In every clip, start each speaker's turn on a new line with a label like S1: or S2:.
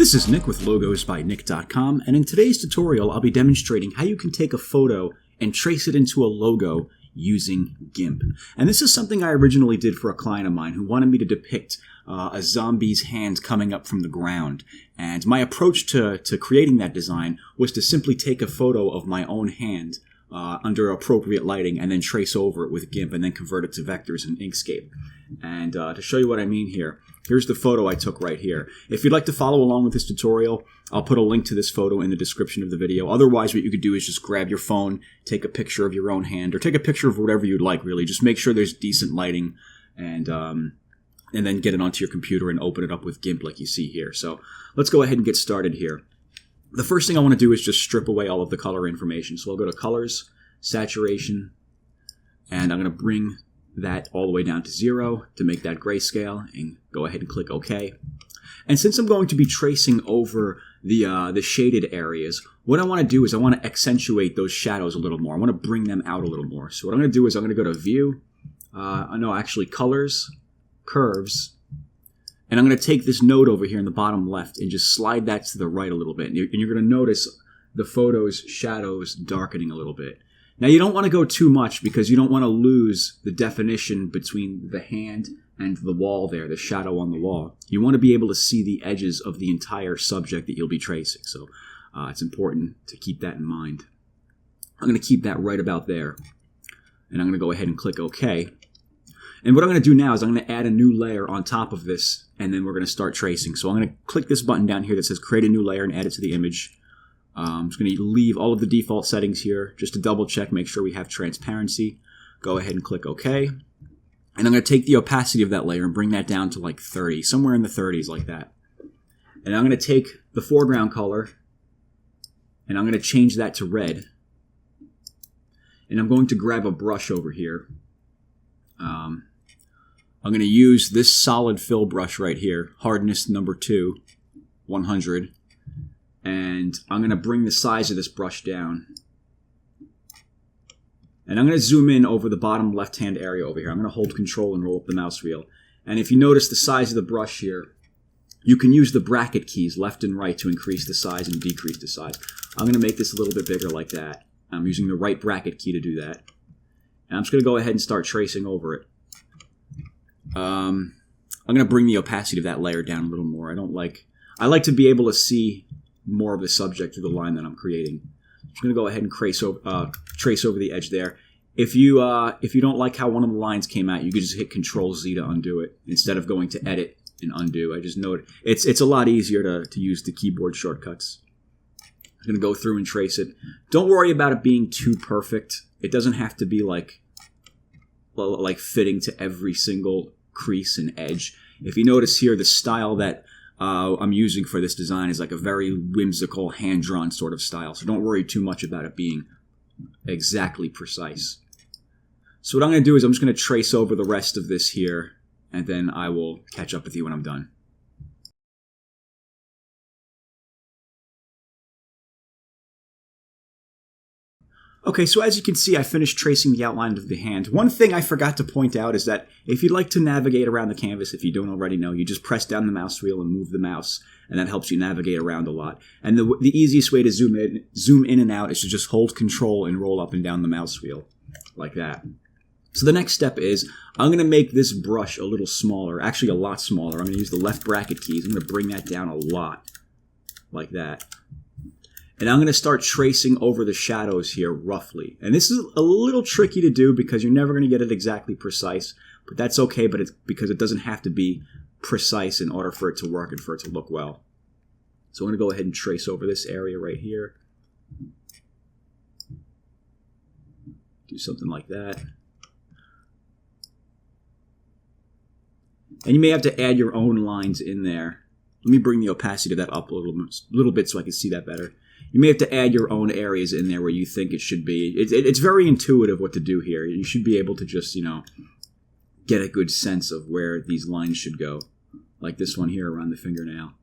S1: This is Nick with logosbynick.com, and in today's tutorial I'll be demonstrating how you can take a photo and trace it into a logo using GIMP. And this is something I originally did for a client of mine who wanted me to depict a zombie's hand coming up from the ground. And my approach to creating that design was to simply take a photo of my own hand under appropriate lighting and then trace over it with GIMP and then convert it to vectors in Inkscape. And to show you what I mean here, here's the photo I took right here. If you'd like to follow along with this tutorial, I'll put a link to this photo in the description of the video. Otherwise, what you could do is just grab your phone, take a picture of your own hand, or take a picture of whatever you'd like, really. Just make sure there's decent lighting, and then get it onto your computer and open it up with GIMP like you see here. So let's go ahead and get started here. The first thing I want to do is just strip away all of the color information. So I'll go to Colors, Saturation, and I'm going to bring that all the way down to 0 to make that grayscale, and go ahead and click OK. And since I'm going to be tracing over the shaded areas, what I want to do is I want to accentuate those shadows a little more. I want to bring them out a little more. So what I'm going to do is I'm going to go to View, Colors, Curves, and I'm going to take this node over here in the bottom left and just slide that to the right a little bit. And you're going to notice the photo's shadows darkening a little bit. Now, you don't want to go too much because you don't want to lose the definition between the hand and the wall there, the shadow on the wall. You want to be able to see the edges of the entire subject that you'll be tracing. So it's important to keep that in mind. I'm going to keep that right about there. And I'm going to go ahead and click OK. And what I'm going to do now is I'm going to add a new layer on top of this, and then we're going to start tracing. So I'm going to click this button down here that says Create a New Layer and add it to the image. I'm just going to leave all of the default settings here just to double check, make sure we have transparency. Go ahead and click OK. And I'm going to take the opacity of that layer and bring that down to like 30, somewhere in the 30s like that. And I'm going to take the foreground color and I'm going to change that to red. And I'm going to grab a brush over here. I'm going to use this solid fill brush right here, hardness number 2, 100. And I'm going to bring the size of this brush down. And I'm going to zoom in over the bottom left-hand area over here. I'm going to hold Control and roll up the mouse wheel. And if you notice the size of the brush here, you can use the bracket keys left and right to increase the size and decrease the size. I'm going to make this a little bit bigger like that. I'm using the right bracket key to do that. And I'm just going to go ahead and start tracing over it. I'm going to bring the opacity of that layer down a little more. I like to be able to see more of the subject through the line that I'm creating. I'm just going to go ahead and trace over the edge there. If you don't like how one of the lines came out, you could just hit Control-Z to undo it instead of going to Edit and Undo. I just know it's a lot easier to use the keyboard shortcuts. I'm going to go through and trace it. Don't worry about it being too perfect. It doesn't have to be like fitting to every single crease and edge. If you notice here, the style that I'm using for this design is like a very whimsical, hand-drawn sort of style. So don't worry too much about it being exactly precise. So what I'm going to do is I'm just going to trace over the rest of this here, and then I will catch up with you when I'm done. Okay, so as you can see, I finished tracing the outline of the hand. One thing I forgot to point out is that if you'd like to navigate around the canvas, if you don't already know, you just press down the mouse wheel and move the mouse, and that helps you navigate around a lot. And the easiest way to zoom in and out is to just hold Control and roll up and down the mouse wheel, like that. So the next step is, I'm going to make this brush a little smaller, actually a lot smaller. I'm going to use the left bracket keys. I'm going to bring that down a lot, like that. And I'm going to start tracing over the shadows here roughly. And this is a little tricky to do because you're never going to get it exactly precise. But that's okay, but it's because it doesn't have to be precise in order for it to work and for it to look well. So I'm going to go ahead and trace over this area right here. Do something like that. And you may have to add your own lines in there. Let me bring the opacity of that up a little bit so I can see that better. You may have to add your own areas in there where you think it should be. It's very intuitive what to do here. You should be able to just, get a good sense of where these lines should go. Like this one here around the fingernail.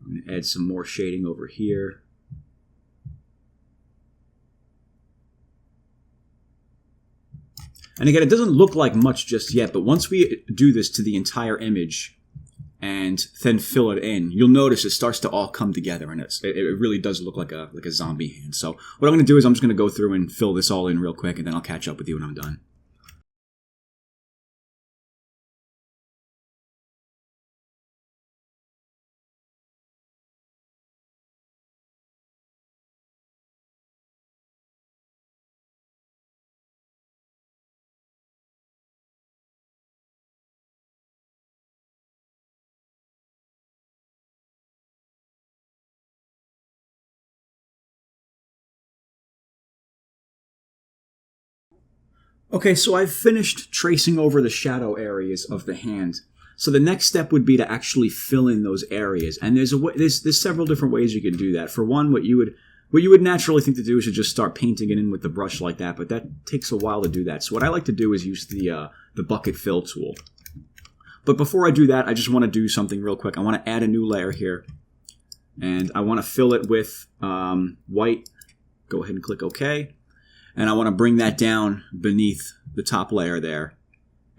S1: I'm going to add some more shading over here. And again, it doesn't look like much just yet, but once we do this to the entire image and then fill it in, you'll notice it starts to all come together, and it really does look like a zombie hand. So what I'm going to do is I'm just going to go through and fill this all in real quick, and then I'll catch up with you when I'm done. Okay, so I've finished tracing over the shadow areas of the hand. So the next step would be to actually fill in those areas, and there's several different ways you can do that. For one, what you would naturally think to do is to just start painting it in with the brush like that, but that takes a while to do that. So what I like to do is use the bucket fill tool. But before I do that, I just want to do something real quick. I want to add a new layer here, and I want to fill it with white. Go ahead and click OK. And I want to bring that down beneath the top layer there.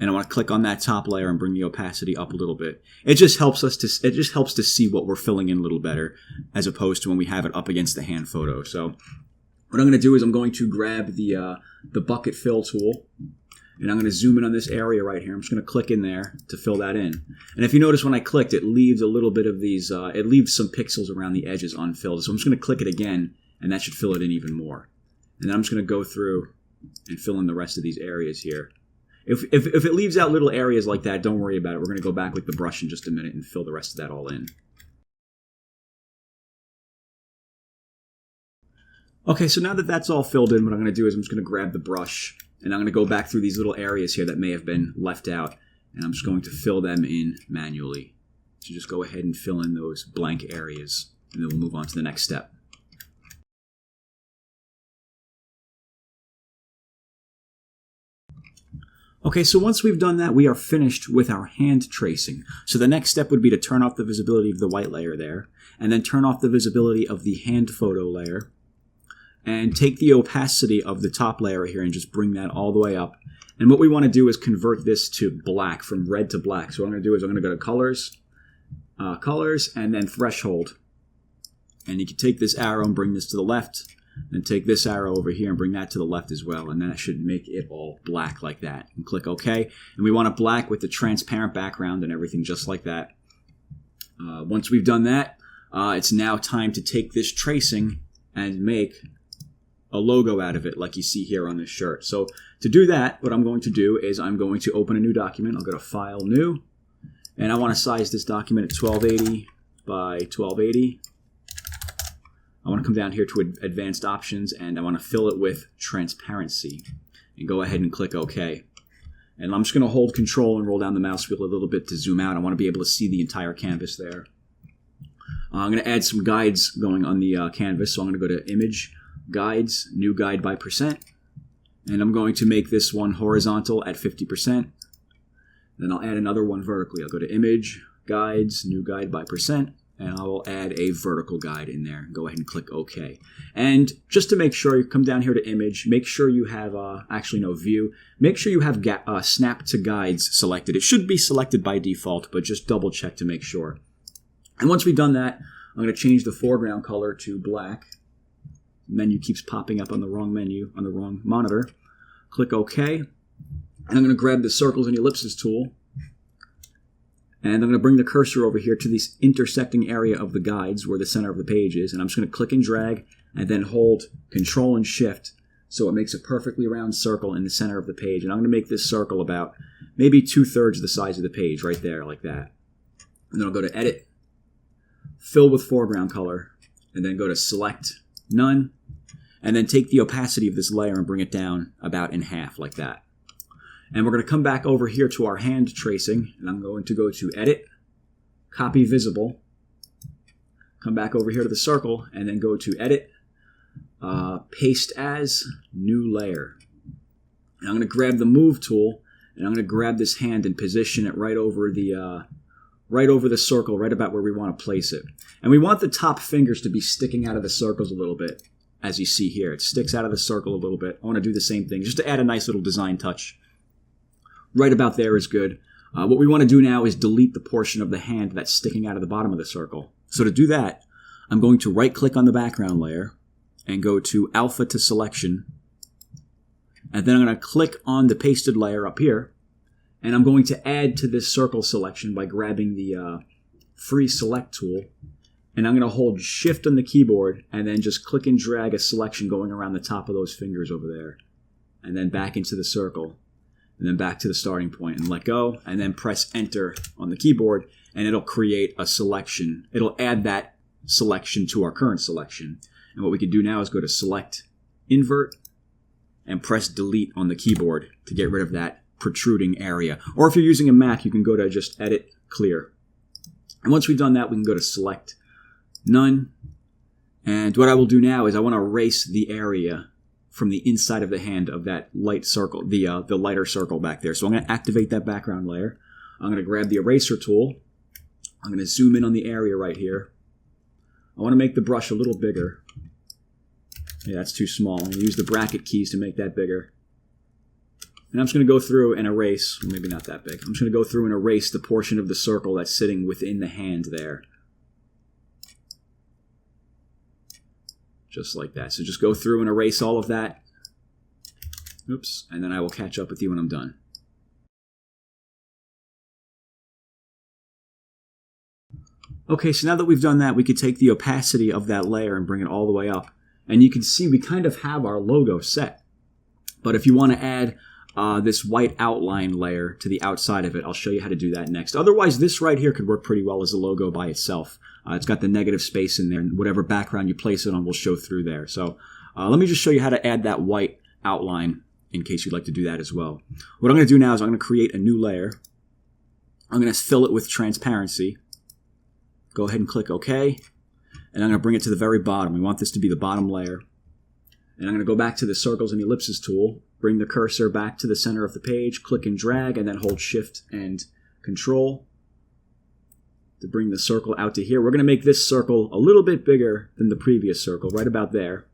S1: And I want to click on that top layer and bring the opacity up a little bit. It just helps to see what we're filling in a little better, as opposed to when we have it up against the hand photo. So what I'm going to do is I'm going to grab the bucket fill tool, and I'm going to zoom in on this area right here. I'm just going to click in there to fill that in. And if you notice when I clicked, it leaves a little bit of these, it leaves some pixels around the edges unfilled. So I'm just going to click it again, and that should fill it in even more. And then I'm just going to go through and fill in the rest of these areas here. If it leaves out little areas like that, don't worry about it. We're going to go back with the brush in just a minute and fill the rest of that all in. Okay, so now that that's all filled in, what I'm going to do is I'm just going to grab the brush, and I'm going to go back through these little areas here that may have been left out, and I'm just going to fill them in manually. So just go ahead and fill in those blank areas, and then we'll move on to the next step. Okay, so once we've done that, we are finished with our hand tracing. So the next step would be to turn off the visibility of the white layer there, and then turn off the visibility of the hand photo layer, and take the opacity of the top layer here and just bring that all the way up. And what we want to do is convert this to black, from red to black. So what I'm going to do is I'm going to go to Colors, and then Threshold. And you can take this arrow and bring this to the left, and take this arrow over here and bring that to the left as well, and that should make it all black like that. And click OK. And we want it black with the transparent background and everything just like that. Once we've done that, it's now time to take this tracing and make a logo out of it like you see here on this shirt. So to do that, what I'm going to do is I'm going to open a new document. I'll go to File, New, and I want to size this document at 1280 by 1280. I want to come down here to Advanced Options, and I want to fill it with Transparency. And go ahead and click OK. And I'm just going to hold Control and roll down the mouse wheel a little bit to zoom out. I want to be able to see the entire canvas there. I'm going to add some guides going on the canvas, so I'm going to go to Image, Guides, New Guide by %. And I'm going to make this one horizontal at 50%. Then I'll add another one vertically. I'll go to Image, Guides, New Guide by %. And I will add a vertical guide in there. Go ahead and click OK. And just to make sure, you come down here to Image, make sure you have, View. Make sure you have Snap to Guides selected. It should be selected by default, but just double check to make sure. And once we've done that, I'm going to change the foreground color to black. The menu keeps popping up on the wrong menu, on the wrong monitor. Click OK. And I'm going to grab the Circles and Ellipses tool. And I'm going to bring the cursor over here to this intersecting area of the guides where the center of the page is. And I'm just going to click and drag and then hold Control and Shift so it makes a perfectly round circle in the center of the page. And I'm going to make this circle about maybe 2/3 the size of the page right there like that. And then I'll go to Edit, Fill with Foreground Color, and then go to Select, None, and then take the opacity of this layer and bring it down about in half like that. And we're going to come back over here to our hand tracing, and I'm going to go to Edit, Copy Visible, come back over here to the circle, and then go to Edit, Paste As, New Layer. And I'm going to grab the Move tool, and I'm going to grab this hand and position it right over the circle, right about where we want to place it. And we want the top fingers to be sticking out of the circles a little bit, as you see here. It sticks out of the circle a little bit. I want to do the same thing, just to add a nice little design touch Right about there is good. What we want to do now is delete the portion of the hand that's sticking out of the bottom of the circle. So to do that, I'm going to right-click on the background layer and go to Alpha to Selection. And then I'm going to click on the pasted layer up here. And I'm going to add to this circle selection by grabbing the free select tool. And I'm going to hold Shift on the keyboard and then just click and drag a selection going around the top of those fingers over there. And then back into the circle. And then back to the starting point and let go. And then press Enter on the keyboard and it'll create a selection. It'll add that selection to our current selection. And what we can do now is go to Select, Invert, and press Delete on the keyboard to get rid of that protruding area. Or if you're using a Mac, you can go to just Edit, Clear. And once we've done that, we can go to Select, None. And what I will do now is I want to erase the area from the inside of the hand of that light circle, the lighter circle back there. So I'm going to activate that background layer. I'm going to grab the eraser tool. I'm going to zoom in on the area right here. I want to make the brush a little bigger. Yeah, that's too small. I'm going to use the bracket keys to make that bigger. And I'm just going to go through and erase, well, maybe not that big. I'm just going to go through and erase the portion of the circle that's sitting within the hand there. Just like that. So just go through and erase all of that. Oops. And then I will catch up with you when I'm done. Okay, so now that we've done that, we could take the opacity of that layer and bring it all the way up. And you can see we kind of have our logo set. But if you want to add this white outline layer to the outside of it, I'll show you how to do that next. Otherwise, this right here could work pretty well as a logo by itself. It's got the negative space in there, and whatever background you place it on will show through there. So let me just show you how to add that white outline in case you'd like to do that as well. What I'm going to do now is I'm going to create a new layer. I'm going to fill it with transparency. Go ahead and click OK. And I'm going to bring it to the very bottom. We want this to be the bottom layer. And I'm going to go back to the circles and ellipses tool, bring the cursor back to the center of the page, click and drag, and then hold Shift and Control to bring the circle out to here. We're going to make this circle a little bit bigger than the previous circle, right about there.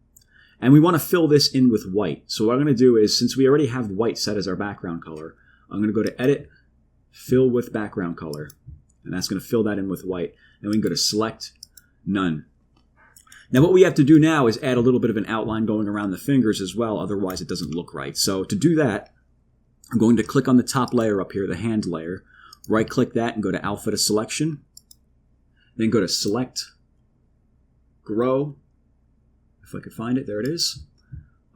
S1: And we want to fill this in with white. So what I'm going to do is, since we already have white set as our background color, I'm going to go to Edit, Fill with Background Color. And that's going to fill that in with white. And we can go to Select, None. Now what we have to do now is add a little bit of an outline going around the fingers as well, otherwise it doesn't look right. So to do that, I'm going to click on the top layer up here, the hand layer, right click that and go to Alpha to Selection, then go to Select, Grow, if I could find it, there it is.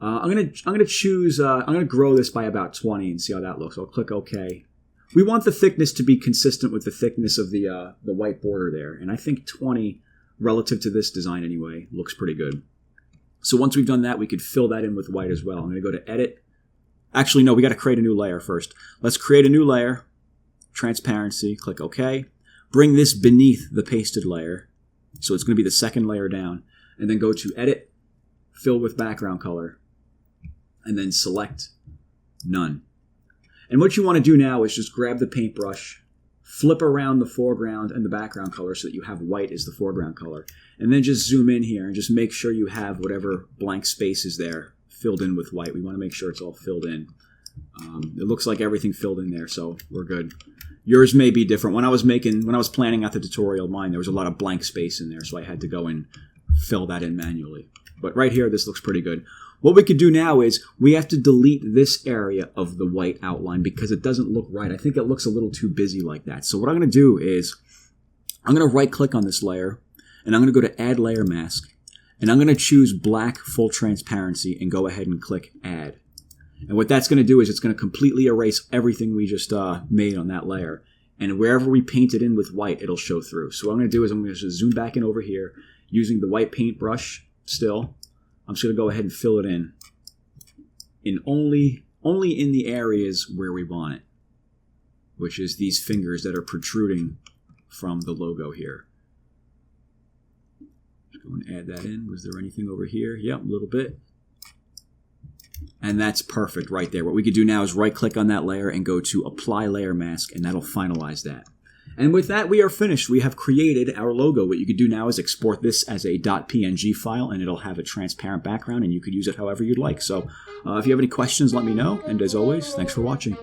S1: I'm gonna choose, I'm gonna grow this by about 20 and see how that looks. I'll click OK. We want the thickness to be consistent with the thickness of the white border there, and I think 20 relative to this design anyway, looks pretty good. So once we've done that, we could fill that in with white as well. I'm going to go to Edit. Actually, no, we got to create a new layer first. Let's create a new layer. Transparency, click OK. Bring this beneath the pasted layer. So it's going to be the second layer down. And then go to Edit, Fill with Background Color, and then Select None. And what you want to do now is just grab the paintbrush, flip around the foreground and the background color so that you have white as the foreground color. And then just zoom in here and just make sure you have whatever blank space is there filled in with white. We want to make sure it's all filled in. It looks like everything filled in there, so we're good. Yours may be different. When I was planning out the tutorial, mine, there was a lot of blank space in there, so I had to go and fill that in manually. But right here, this looks pretty good. What we could do now is we have to delete this area of the white outline because it doesn't look right. I think it looks a little too busy like that. So what I'm going to do is I'm going to right-click on this layer, and I'm going to go to Add Layer Mask, and I'm going to choose Black Full Transparency and go ahead and click Add. And what that's going to do is it's going to completely erase everything we just made on that layer. And wherever we paint it in with white, it'll show through. So what I'm going to do is I'm going to just zoom back in over here using the white paintbrush still. I'm just going to go ahead and fill it in only in the areas where we want it, which is these fingers that are protruding from the logo here. Just go and add that in. Was there anything over here? Yep, a little bit. And that's perfect right there. What we could do now is right-click on that layer and go to Apply Layer Mask, and that'll finalize that. And with that, we are finished. We have created our logo. What you could do now is export this as a .png file, and it'll have a transparent background, and you could use it however you'd like. So if you have any questions, let me know. And as always, thanks for watching.